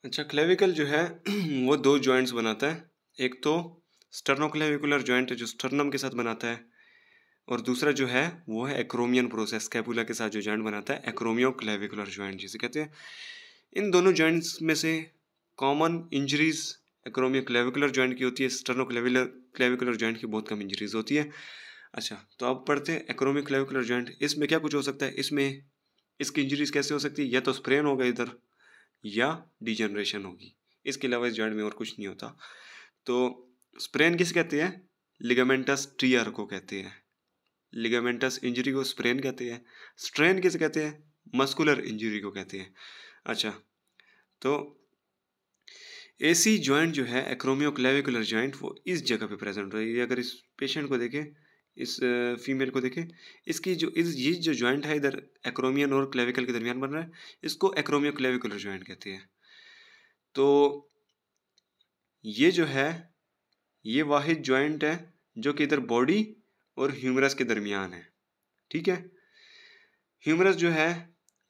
अच्छा, क्लेविकल जो है वो दो जॉइंट्स बनाता है। एक तो स्टर्नोक्लेविकुलर जॉइंट जो स्टर्नम के साथ बनाता है, और दूसरा जो है वो है एक्रोमियन प्रोसेस स्कैपुला के साथ जो जॉइंट बनाता है, एक्रोमियो क्लेविकुलर जॉइंट जिसे कहते हैं। इन दोनों जॉइंट्स में से कॉमन इंजरीज एक्रोमियो क्लेविकुलर जॉइंट की होती है, स्टर्नो क्लेविकुलर जॉइंट की बहुत कम इंजरीज होती है। अच्छा, तो अब पढ़ते हैं एक्रोमियो क्लेविकुलर जॉइंट। इसमें क्या कुछ हो सकता है, इसमें इसकी इंजरीज कैसे हो सकती है, या तो स्प्रेन होगा इधर या डिजनरेशन होगी। इसके अलावा इस जॉइंट में और कुछ नहीं होता। तो स्प्रेन किसे कहते हैं, लिगामेंटस टीयर को कहते हैं। लिगामेंटस इंजरी को स्प्रेन कहते हैं। स्ट्रेन किसे कहते हैं, मस्कुलर इंजरी को कहते हैं। अच्छा, तो एसी जॉइंट जो है एक्रोमियो क्लेविकुलर जॉइंट वो इस जगह पे प्रेजेंट रहेगी। अगर इस पेशेंट को देखें, इस फीमेल को देखें, इसकी जो ये जो जॉइंट है इधर एक्रोमियन और क्लेविकल के दरमियान बन रहा है, इसको एक्रोमियो क्लेविकुलर जॉइंट कहते हैं। तो ये जो है ये वाहिद जॉइंट है जो कि इधर बॉडी और ह्यूमरस के दरमियान है। ठीक है, ह्यूमरस जो है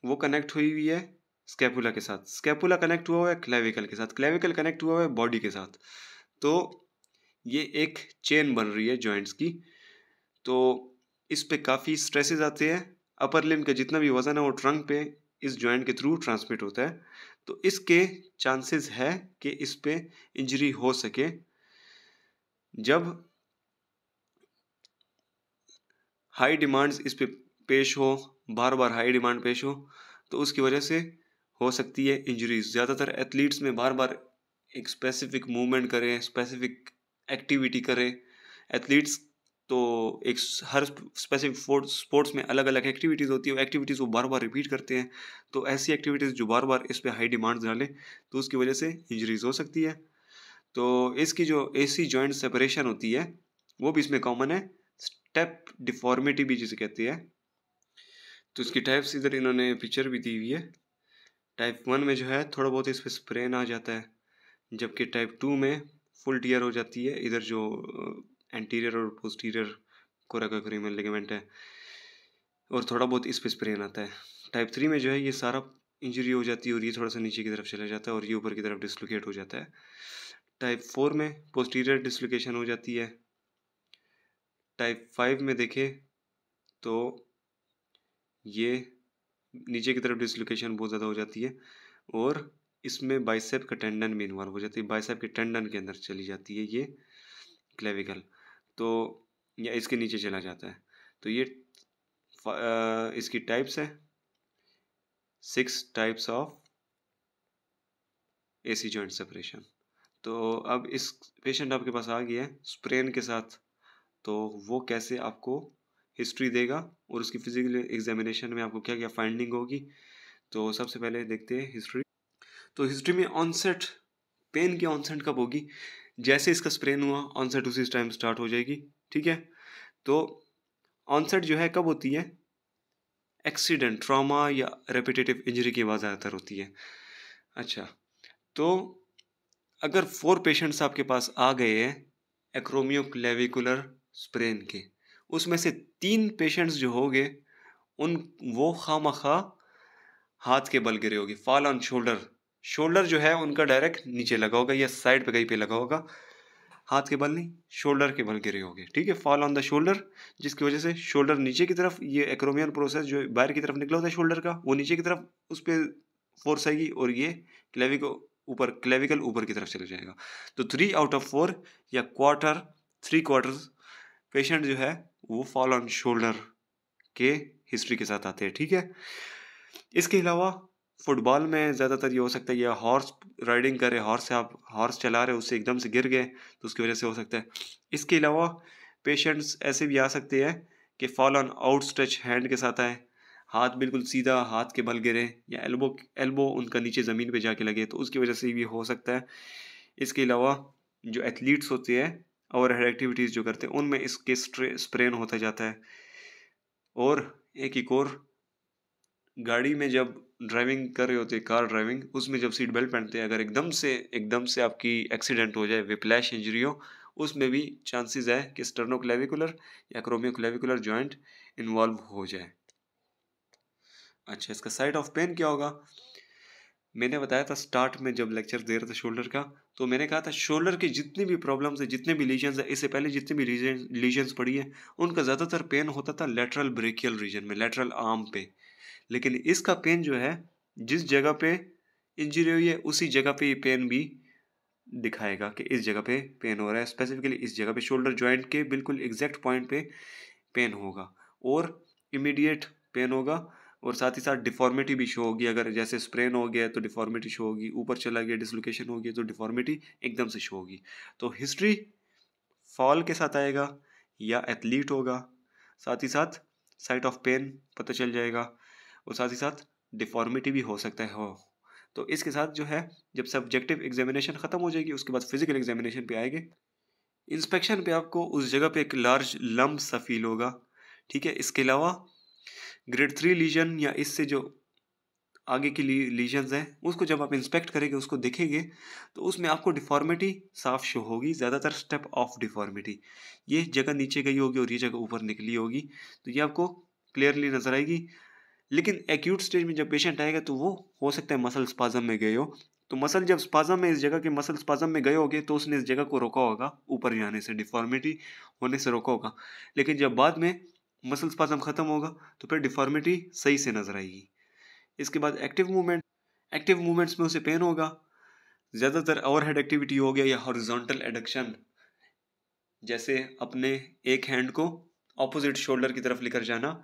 वो कनेक्ट हुई हुई है स्कैपुला के साथ, स्कैपुला कनेक्ट हुआ हुआ है क्लेविकल के साथ, क्लेविकल कनेक्ट हुआ हुआ है बॉडी के साथ। तो ये एक चेन बन रही है जॉइंट्स की। तो इस पे काफ़ी स्ट्रेसेस आते हैं। अपर लिम्ब का जितना भी वजन है वो ट्रंक पे इस जॉइंट के थ्रू ट्रांसमिट होता है। तो इसके चांसेस है कि इस पे इंजरी हो सके जब हाई डिमांड्स इस पे पेश हो, बार बार हाई डिमांड पेश हो, तो उसकी वजह से हो सकती है इंजरीज। ज़्यादातर एथलीट्स में बार बार एक स्पेसिफिक मूवमेंट करें, स्पेसिफिक एक्टिविटी करें एथलीट्स, तो एक हर स्पेसिफिक स्पोर्ट्स में अलग अलग एक्टिविटीज़ होती है, वो एक्टिविटीज़ वो बार बार रिपीट करते हैं। तो ऐसी एक्टिविटीज़ जो बार बार इस पे हाई डिमांड्स डालें तो उसकी वजह से इंजरीज हो सकती है। तो इसकी जो एसी जॉइंट सेपरेशन होती है वो भी इसमें कॉमन है, स्टेप डिफॉर्मिटी भी जिसे कहते हैं। तो इसकी टाइप्स इधर इन्होंने पिक्चर भी दी हुई है। टाइप 1 में जो है थोड़ा बहुत इस पर स्प्रेन आ जाता है, जबकि टाइप 2 में फुल टीयर हो जाती है इधर जो एंटीरियर और पोस्टीरियर कोराकोक्रीमल लिगामेंट है, और थोड़ा बहुत इस पे स्प्रेन आता है। टाइप 3 में जो है ये सारा इंजरी हो जाती है और ये थोड़ा सा नीचे की तरफ चला जाता है और ये ऊपर की तरफ डिसलोकेट हो जाता है। टाइप 4 में पोस्टीरियर डिसलोकेशन हो जाती है। टाइप 5 में देखें तो ये नीचे की तरफ डिसलोकेशन बहुत ज़्यादा हो जाती है और इसमें बाइसेप का टेंडन भी इन्वॉल्व हो जाती है, बाइसेप के टेंडन के अंदर चली जाती है ये क्लेविकल, तो या इसके नीचे चला जाता है। तो ये इसकी टाइप्स है, 6 types of AC joint separation. तो अब इस पेशेंट आपके पास आ गया है स्प्रेन के साथ, तो वो कैसे आपको हिस्ट्री देगा और उसकी फिजिकल एग्जामिनेशन में आपको क्या क्या फाइंडिंग होगी। तो सबसे पहले देखते हैं हिस्ट्री। तो हिस्ट्री में ऑनसेट, पेन की ऑनसेट कब होगी, जैसे इसका स्प्रेन हुआ ऑनसेट उसी टाइम स्टार्ट हो जाएगी। ठीक है, तो ऑनसेट जो है कब होती है, एक्सीडेंट, ट्रॉमा या रेपिटेटिव इंजरी के बाद ज़्यादातर होती है। अच्छा, तो अगर 4 पेशेंट्स आपके पास आ गए हैं एक्रोमियो क्लेविकुलर स्प्रेन के, उसमें से 3 पेशेंट्स जो हो गए उन वो खामखा हाथ के बल गिरे होगी, फॉल ऑन शोल्डर। शोल्डर जो है उनका डायरेक्ट नीचे लगा होगा या साइड पे कहीं पे लगा होगा, हाथ के बल नहीं, शोल्डर के बल गिरे होंगे। ठीक है, फॉल ऑन द शोल्डर, जिसकी वजह से शोल्डर नीचे की तरफ, ये एक्रोमियल प्रोसेस जो बाहर की तरफ निकला होता है शोल्डर का, वो नीचे की तरफ उस पर फोर्स आएगी और ये क्लेविकल ऊपर की तरफ चला जाएगा। तो 3 आउट ऑफ 4 या क्वार्टर, 3 क्वार्टर्स पेशेंट जो है वो फॉल ऑन शोल्डर के हिस्ट्री के साथ आते हैं। ठीक है, इसके अलावा फुटबॉल में ज़्यादातर ये हो सकता है, या हॉर्स राइडिंग कर रहे, हॉर्स से आप हॉर्स चला रहे हो उससे एकदम से गिर गए तो उसकी वजह से हो सकता है। इसके अलावा पेशेंट्स ऐसे भी आ सकते हैं कि फॉल ऑन आउटस्ट्रेच हैंड के साथ आए, हाथ बिल्कुल सीधा हाथ के बल गिरे, या एल्बो उनका नीचे ज़मीन पे जाके लगे तो उसकी वजह से भी हो सकता है। इसके अलावा जो एथलीट्स होते हैं और हेड एक्टिविटीज़ जो करते हैं उनमें इसके स्प्रेन होता जाता है। और एक और, गाड़ी में जब ड्राइविंग कर रहे होते हैं, कार ड्राइविंग, उसमें जब सीट बेल्ट पहनते हैं, अगर एकदम से आपकी एक्सीडेंट हो जाए, विप्लैश इंजरी हो, उसमें भी चांसेस है कि स्टर्नोक्लेविकुलर या क्रोमियोक्लेविकुलर जॉइंट इन्वॉल्व हो जाए। अच्छा, इसका साइट ऑफ पेन क्या होगा, मैंने बताया था स्टार्ट में जब लेक्चर दे रहा था शोल्डर का, तो मैंने कहा था शोल्डर की जितनी भी प्रॉब्लम्स है, जितने भी लीजन्स है, इससे पहले जितने भी लीजन्स पड़ी है, उनका ज़्यादातर पेन होता था लेटरल ब्रेकियल रीजन में, लेटरल आर्म पे। लेकिन इसका पेन जो है, जिस जगह पे इंजरी हुई है उसी जगह पे ये पेन भी दिखाएगा कि इस जगह पे पेन हो रहा है, स्पेसिफिकली इस जगह पे शोल्डर जॉइंट के बिल्कुल एग्जैक्ट पॉइंट पे पेन होगा और इमीडिएट पेन होगा। और साथ ही साथ डिफॉर्मिटी भी शो होगी, अगर जैसे स्प्रेन हो गया तो डिफॉर्मिटी शो होगी, ऊपर चला गया डिसलोकेशन हो गया तो डिफॉर्मिटी एकदम से शो होगी। तो हिस्ट्री फॉल के साथ आएगा या एथलीट होगा, साथ ही साथ साइट ऑफ पेन पता चल जाएगा और साथ ही साथ डिफॉर्मिटी भी हो सकता है हो। तो इसके साथ जो है, जब सब्जेक्टिव एग्जामिनेशन ख़त्म हो जाएगी उसके बाद फिजिकल एग्जामिनेशन पे आएंगे। इंस्पेक्शन पे आपको उस जगह पे एक लार्ज लम्ब सा फील होगा, ठीक है। इसके अलावा ग्रेड 3 लीजन या इससे जो आगे की लीजन्स हैं उसको जब आप इंस्पेक्ट करेंगे, उसको देखेंगे, तो उसमें आपको डिफॉर्मिटी साफ शो होगी, ज़्यादातर स्टेप ऑफ डिफॉर्मिटी, ये जगह नीचे गई होगी और ये जगह ऊपर निकली होगी, तो ये आपको क्लियरली नजर आएगी। लेकिन एक्यूट स्टेज में जब पेशेंट आएगा तो वो हो सकता है मसल स्पाज्म में गए हो, तो मसल जब स्पाज्म में, इस जगह के मसल स्पाज्म में गए होगे तो उसने इस जगह को रोका होगा ऊपर जाने से, डिफॉर्मिटी होने से रोका होगा। लेकिन जब बाद में मसल स्पाज्म खत्म होगा तो फिर डिफॉर्मिटी सही से नजर आएगी। इसके बाद एक्टिव मूवमेंट्स में उसे पेन होगा, ज़्यादातर ओवरहेड एक्टिविटी हो गया या हॉरिजॉन्टल एडक्शन, जैसे अपने एक हैंड को ऑपोजिट शोल्डर की तरफ लेकर जाना,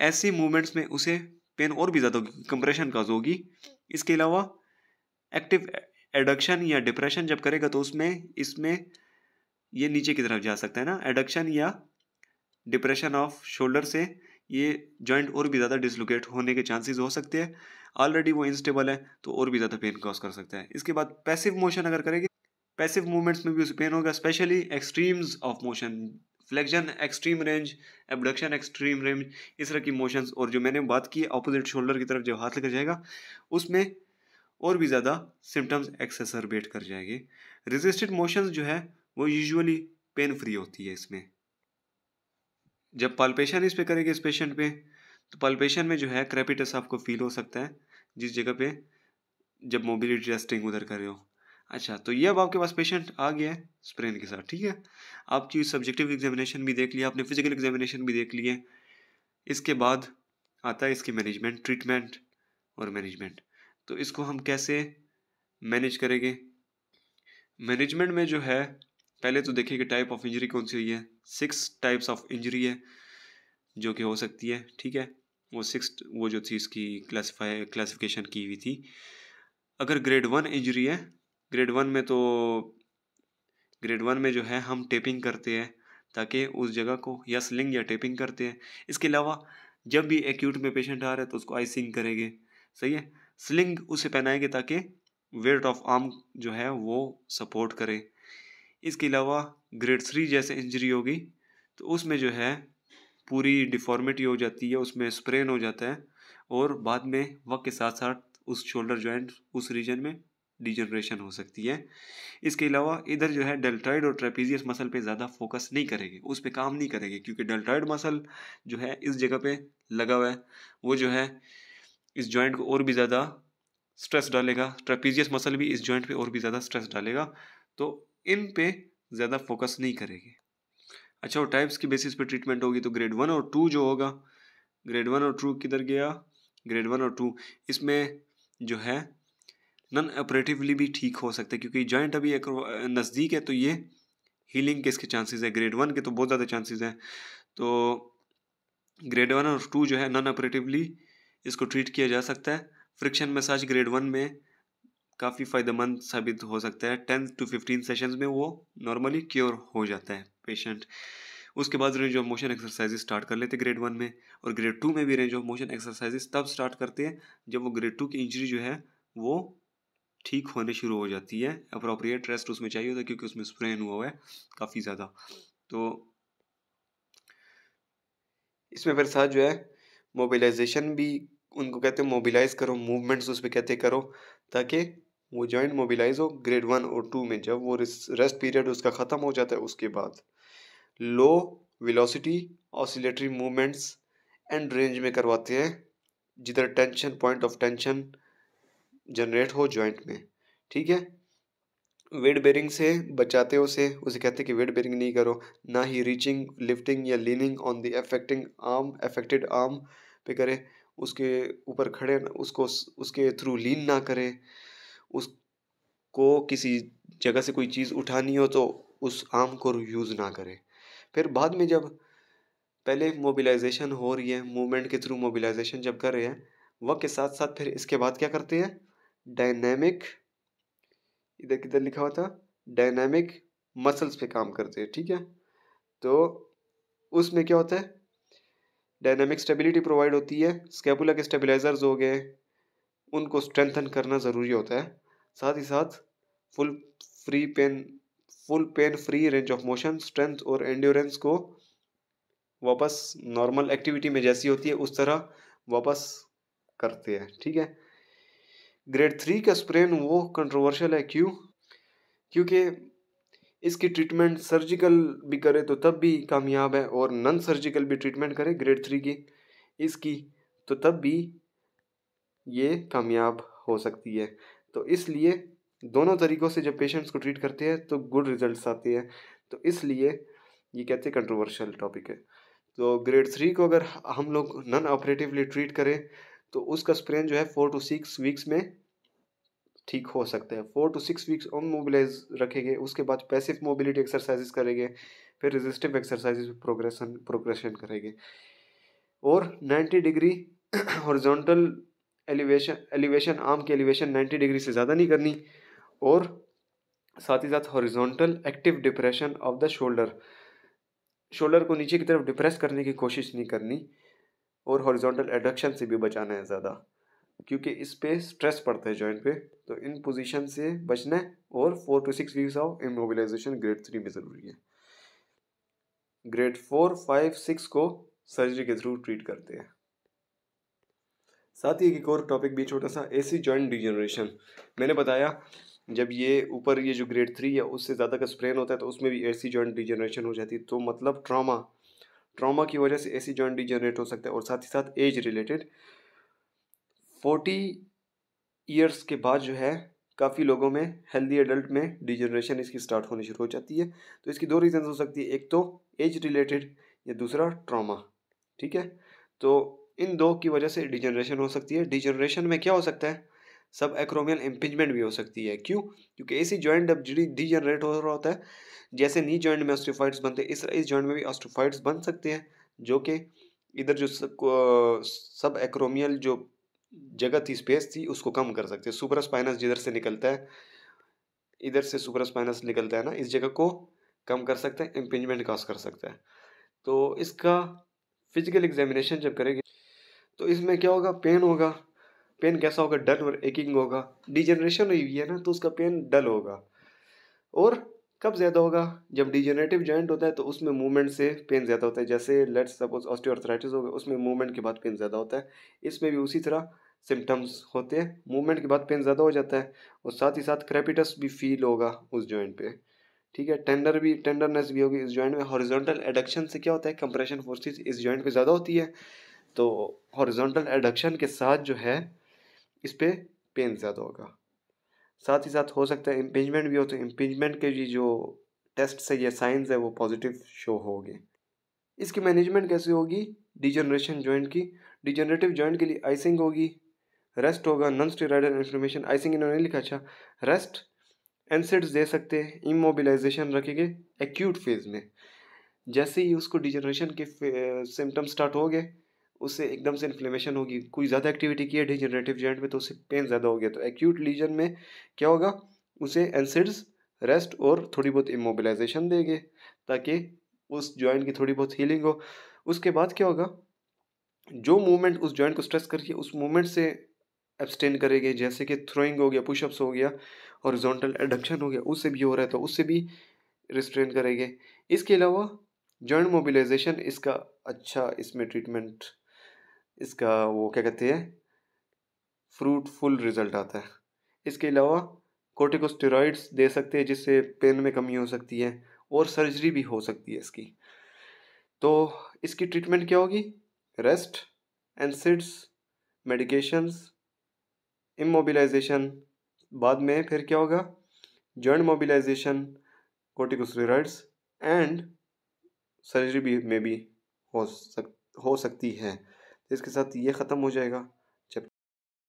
ऐसी मूवमेंट्स में उसे पेन और भी ज़्यादा होगी, कंप्रेशन काज होगी। इसके अलावा एक्टिव एडक्शन या डिप्रेशन जब करेगा तो उसमें इसमें ये नीचे की तरफ जा सकता है ना, एडक्शन या डिप्रेशन ऑफ शोल्डर से ये जॉइंट और भी ज़्यादा डिसलोकेट होने के चांसेस हो सकते हैं। ऑलरेडी वो इंस्टेबल है तो और भी ज़्यादा पेन कॉज कर सकता है। इसके बाद पैसिव मोशन अगर करेंगे, पैसिव मूवमेंट्स में भी उसे पेन होगा, specially extremes of motion, flexion extreme range, abduction extreme range, इस तरह की मोशंस। और जो मैंने बात की ऑपोजिट शोल्डर की तरफ जब हाथ लेकर जाएगा उसमें और भी ज़्यादा सिम्टम्स एक्सेसरबेट कर जाएंगे। रेजिस्टेड मोशंस जो है वो यूजुअली पेन फ्री होती है इसमें। जब पाल्पेशन इस पे करेंगे इस पेशेंट पे, तो पाल्पेशन में जो है क्रेपिटस आपको फील हो सकता है जिस जगह पे जब मोबिलिटी टेस्टिंग उधर कर रहे हो। अच्छा, तो ये अब आपके पास पेशेंट आ गया है स्प्रेन के साथ, ठीक है। आपकी सब्जेक्टिव एग्जामिनेशन भी देख लिया आपने, फिजिकल एग्जामिनेशन भी देख लिए। इसके बाद आता है इसकी मैनेजमेंट, ट्रीटमेंट और मैनेजमेंट। तो इसको हम कैसे मैनेज करेंगे? मैनेजमेंट में जो है, पहले तो देखिए कि टाइप ऑफ इंजरी कौन सी हुई है। 6 टाइप्स ऑफ इंजरी है जो कि हो सकती है, ठीक है। वो जो थी इसकी क्लासिफिकेशन की हुई थी। अगर ग्रेड 1 इंजरी है, ग्रेड 1 में तो ग्रेड 1 में जो है हम टेपिंग करते हैं ताकि उस जगह को, या स्लिंग या टेपिंग करते हैं। इसके अलावा जब भी एक्यूट में पेशेंट आ रहा है तो उसको आइसिंग करेंगे, सही है। स्लिंग उसे पहनाएंगे ताकि वेट ऑफ आर्म जो है वो सपोर्ट करे। इसके अलावा ग्रेड 3 जैसे इंजरी होगी तो उसमें जो है पूरी डिफॉर्मिटी हो जाती है, उसमें स्प्रेन हो जाता है और बाद में वक्त के साथ साथ उस शोल्डर जॉइंट उस रीजन में डिजनरेशन हो सकती है। इसके अलावा इधर जो है डेल्टॉइड और ट्रेपीजियस मसल पे ज़्यादा फोकस नहीं करेंगे, उस पे काम नहीं करेंगे, क्योंकि डेल्टॉइड मसल जो है इस जगह पे लगा हुआ है, वो जो है इस जॉइंट को और भी ज़्यादा स्ट्रेस डालेगा, ट्रेपीजियस मसल भी इस जॉइंट पे और भी ज़्यादा स्ट्रेस डालेगा, तो इन पे ज़्यादा फोकस नहीं करेंगे। अच्छा, और टाइप्स की बेसिस पे ट्रीटमेंट होगी तो ग्रेड 1 और 2 जो होगा, ग्रेड 1 और 2 किधर गया, ग्रेड 1 और 2 इसमें जो है नॉन ऑपरेटिवली भी ठीक हो सकता है, क्योंकि जॉइंट अभी एक नज़दीक है तो ये हीलिंग के इसके चांसेस है। ग्रेड 1 के तो बहुत ज़्यादा चांसेस हैं, तो ग्रेड 1 और 2 जो है नॉन ऑपरेटिवली इसको ट्रीट किया जा सकता है। फ्रिक्शन मसाज ग्रेड 1 में काफ़ी फ़ायदेमंद साबित हो सकता है, 10 to 15 सेशंस में वो नॉर्मली क्योर हो जाता है पेशेंट। उसके बाद range of motion exercises start कर लेते हैं ग्रेड 1 में, और ग्रेड 2 में भी रेंज ऑफ मोशन एक्सरसाइजेज तब स्टार्ट करते हैं जब वो ग्रेड 2 की इंजरी जो है वो ठीक होने शुरू हो जाती है। अप्रोप्रिएट रेस्ट उसमें चाहिए होता है क्योंकि उसमें स्प्रेन हुआ है काफ़ी ज़्यादा। तो इसमें फिर साथ जो है मोबिलाइजेशन भी, उनको कहते हैं मोबिलाइज करो, मूवमेंट्स उस पर कहते करो ताकि वो जॉइंट मोबिलाइज हो। ग्रेड 1 और 2 में जब वो रेस्ट पीरियड उसका ख़त्म हो जाता है उसके बाद low velocity oscillatory movements and range में करवाते हैं, जिधर tension, point of tension generate हो जॉइंट में, ठीक है। वेट बेरिंग से बचाते हो उसे कहते हैं कि वेट बेरिंग नहीं करो, ना ही रीचिंग, लिफ्टिंग या leaning on the affected arm पे करे, उसके ऊपर खड़े उसको उसके थ्रू लीन ना करे, उसको किसी जगह से कोई चीज़ उठानी हो तो उस आर्म को यूज़ ना करे। फिर बाद में जब पहले मोबिलाइजेशन हो रही है, मूवमेंट के थ्रू मोबिलाइजेशन जब कर रहे हैं, वक्त के साथ साथ फिर इसके बाद क्या करते हैं, डायनेमिक, इधर किधर लिखा हुआ था, डायनामिक मसल्स पे काम करते हैं, ठीक है। तो उसमें क्या होता है, डायनामिक स्टेबिलिटी प्रोवाइड होती है, स्कैपुला के स्टेबिलाइजर्स हो गए, उनको स्ट्रेंथन करना ज़रूरी होता है। साथ ही साथ full free pain full pain free range of motion, strength और एंड्योरेंस को वापस नॉर्मल एक्टिविटी में जैसी होती है उस तरह वापस करते हैं, ठीक है। ग्रेड 3 का स्प्रेन वो कंट्रोवर्शियल है, क्योंकि इसकी ट्रीटमेंट सर्जिकल भी करे तो तब भी कामयाब है, और नॉन सर्जिकल भी ट्रीटमेंट करे ग्रेड 3 की इसकी तो तब भी ये कामयाब हो सकती है। तो इसलिए दोनों तरीक़ों से जब पेशेंट्स को ट्रीट करते हैं तो गुड रिजल्ट्स आते हैं। तो इसलिए ये कहते हैं कंट्रोवर्शियल टॉपिक है। तो ग्रेड 3 को अगर हम लोग नॉन ऑपरेटिवली ट्रीट करें तो उसका स्प्रेन जो है 4 to 6 वीक्स में ठीक हो सकता है। 4 to 6 वीक्स ऑन मोबिलाइज रखेंगे, उसके बाद पैसिव मोबिलिटी एक्सरसाइजेस करेंगे, फिर रेजिस्टिव एक्सरसाइजेस प्रोग्रेशन करेंगे, और 90 डिग्री हॉरिजॉन्टल एलिवेशन आर्म की एलिवेशन 90 डिग्री से ज़्यादा नहीं करनी, और साथ ही साथ horizontal active depression of the shoulder को नीचे की तरफ डिप्रेस करने की कोशिश नहीं करनी, और हॉरिजॉन्टल एडक्शन से भी बचाना है ज़्यादा, क्योंकि इस पे स्ट्रेस पड़ता है जॉइंट पे। तो इन पोजीशन से बचना है, और 4 to 6 weeks of immobilisation grade 3 में ज़रूरी है। ग्रेड 4, 5, 6 को सर्जरी के थ्रू ट्रीट करते हैं। साथ ही एक और टॉपिक भी छोटा सा, एसी जॉइंट डिजेनरेशन। मैंने बताया जब ये ऊपर ये जो ग्रेड 3 है उससे ज़्यादा का स्प्रेन होता है तो उसमें भी एसी जॉइंट डिजेनरेशन हो जाती है। तो मतलब ट्रॉमा की वजह से एसी जॉइंट डिजेनरेट हो सकता है, और साथ ही साथ एज रिलेटेड 40 ईयर्स के बाद जो है काफ़ी लोगों में, हेल्दी एडल्ट में डिजेनरेशन इसकी स्टार्ट होनी शुरू हो जाती है। तो इसकी दो रीजन हो सकती है, एक तो एज रिलेटेड या दूसरा ट्रॉमा, ठीक है। तो इन दो की वजह से डिजेनरेशन हो सकती है। डिजेनरेशन में क्या हो सकता है, सब एक्रोमियल इम्पिंजमेंट भी हो सकती है। क्यों? क्योंकि एसी जॉइंट अब डिजेनरेट हो रहा होता है, जैसे नी जॉइंट में ऑस्टियोफाइट्स बनते हैं इस जॉइंट में भी ऑस्टियोफाइट्स बन सकते हैं, जो कि इधर जो सब एक्रोमियल जो जगह थी, स्पेस थी, उसको कम कर सकते हैं। सुपरास्पाइनस जिधर से निकलता है, इधर से सुपरास्पाइनस निकलता है ना, इस जगह को कम कर सकता है, इम्पिंजमेंट कॉज कर सकता है। तो इसका फिजिकल एग्जामिनेशन जब करेंगे तो इसमें क्या होगा, पेन होगा। पेन कैसा होगा, डल और एकिंग होगा। डिजेनरेशन हुई है ना तो उसका पेन डल होगा। और कब ज़्यादा होगा, जब डिजेनरेटिव जॉइंट होता है तो उसमें मूवमेंट से पेन ज़्यादा होता है। जैसे लेट्स सपोज ऑस्टियोआर्थराइटिस हो गया, उसमें मूवमेंट के बाद पेन ज़्यादा होता है। इसमें भी उसी तरह सिम्टम्स होते हैं, मूवमेंट के बाद पेन ज़्यादा हो जाता है, और साथ ही साथ क्रेपिटस भी फील होगा उस जॉइंट पे, ठीक है। टेंडरनेस भी होगी इस जॉइंट में। हॉरिजॉन्टल एडक्शन से क्या होता है, कंप्रेशन फोर्सेस इस जॉइंट पे ज़्यादा होती है, तो हॉरिजॉन्टल एडक्शन के साथ जो है इस पे पेन ज़्यादा होगा। साथ ही साथ हो सकता है इम्पिंजमेंट भी हो, तो इम्पिंजमेंट के जो टेस्ट है या साइंस है वो पॉजिटिव शो होंगे। इसकी मैनेजमेंट कैसे होगी, डिजेनरेशन जॉइंट की, डिजेनरेटिव जॉइंट के लिए आइसिंग होगी, रेस्ट होगा, नॉन स्टेरॉयडल इन्फ्लेमेशन, आइसिंग इन्होंने लिखा, अच्छा रेस्ट, एनसिड्स दे सकते हैं, इमोबिलाइजेशन रखेंगे एक्यूट फेज में। जैसे ही उसको डिजेनरेशन के सिम्टम्स स्टार्ट हो गए, उससे एकदम से इन्फ्लेमेशन होगी, कोई ज़्यादा एक्टिविटी की है डिजेनरेटिव जॉइंट में तो उससे पेन ज़्यादा हो गया, तो एक्यूट लीजन में क्या होगा, उसे एनसिड्स, रेस्ट और थोड़ी बहुत इमोबिलाइजेशन देंगे ताकि उस जॉइंट की थोड़ी बहुत हीलिंग हो। उसके बाद क्या होगा, जो मूवमेंट उस जॉइंट को स्ट्रेस करके उस मूवमेंट से एब्सटेन करेंगे, जैसे कि थ्रोइंग हो गया, पुशअप्स हो गया, हॉरिजॉन्टल एडक्शन हो गया, उससे भी हो रहा है तो उससे भी रिस्ट्रेन करेंगे। इसके अलावा जॉइंट मोबिलाइजेशन इसका अच्छा, इसमें ट्रीटमेंट इसका वो क्या कहते हैं, फ्रूटफुल रिजल्ट आता है। इसके अलावा कोर्टिकोस्टेरॉइड्स दे सकते हैं जिससे पेन में कमी हो सकती है, और सर्जरी भी हो सकती है इसकी। तो इसकी ट्रीटमेंट क्या होगी, रेस्ट, एनसिड्स, मेडिकेशंस, इमोबिलाइजेशन, बाद में फिर क्या होगा, joint mobilisation, corticosteroids and surgery भी में भी हो सकती है। तो इसके साथ ये ख़त्म हो जाएगा।